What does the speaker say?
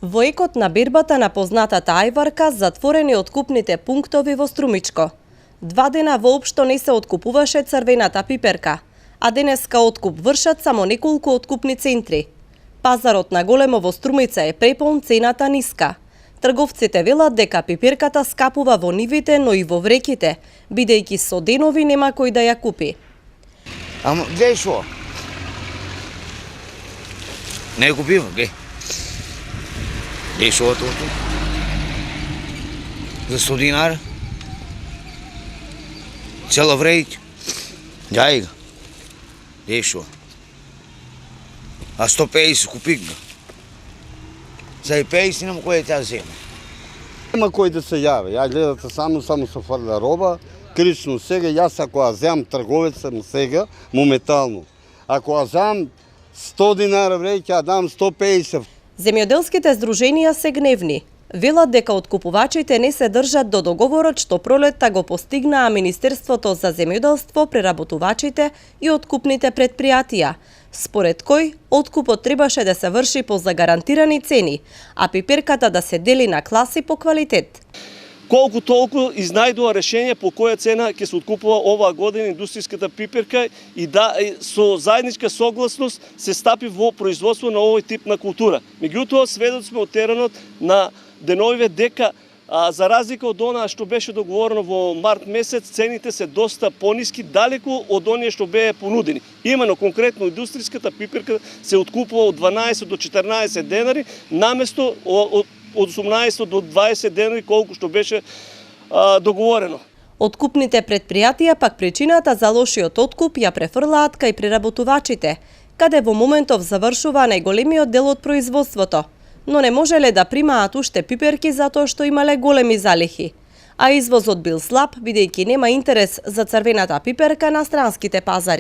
Во екот на бербата на познатата ајварка затворени откупните пунктови во Струмичко. 2 дена воопшто не се откупуваше црвената пиперка, а денеска откуп вршат само неколку откупни центри. Пазарот на големо во Струмица е препон, цената ниска. Трговците велат дека пиперката скапува во нивите, но и во вреките, бидејќи со денови нема кој да ја купи. Ама, глеј шо? Не купива, глеј. Глеј шо тоа? За 100 динара? Цела врејќ. Гај га. Глеј шо? А 150 купик га. За и 50 нема кој да ја зема. Нема кој да се јави. Ја гледате само се фрля роба. Крично сега, јас ако ја земам трговец сам сега, моментално. Ако ја земам 100 динара вреќ, ја дам 150. Земјоделските здруженија се гневни. Велат дека откупувачите не се држат до договорот што пролетта го постигнаа Министерството за земјоделство, преработувачите и откупните предпријатија, според кој откупот требаше да се врши по загарантирани цени, а пиперката да се дели на класи по квалитет. Колку толку изнајдува решение по која цена ќе се откупува оваа година индустријската пиперка и да со заедничка согласност се стапи во производство на овој тип на култура. Меѓутоа, сведоци сме од теренот на деновиве дека за разлика од она што беше договорено во март месец, цените се доста пониски, далеку од оние што беа понудени. Имено конкретно индустријската пиперка се откупува од 12 до 14 денари, наместо од 18 до 20 денови колку што беше договорено. Откупните предпријатија пак причината за лошиот откуп ја префрлаат кај преработувачите, каде во моментов завршува најголемиот дел од производството, но не можеле да примаат уште пиперки затоа што имале големи залихи. А извозот бил слаб, бидејќи нема интерес за црвената пиперка на странските пазари.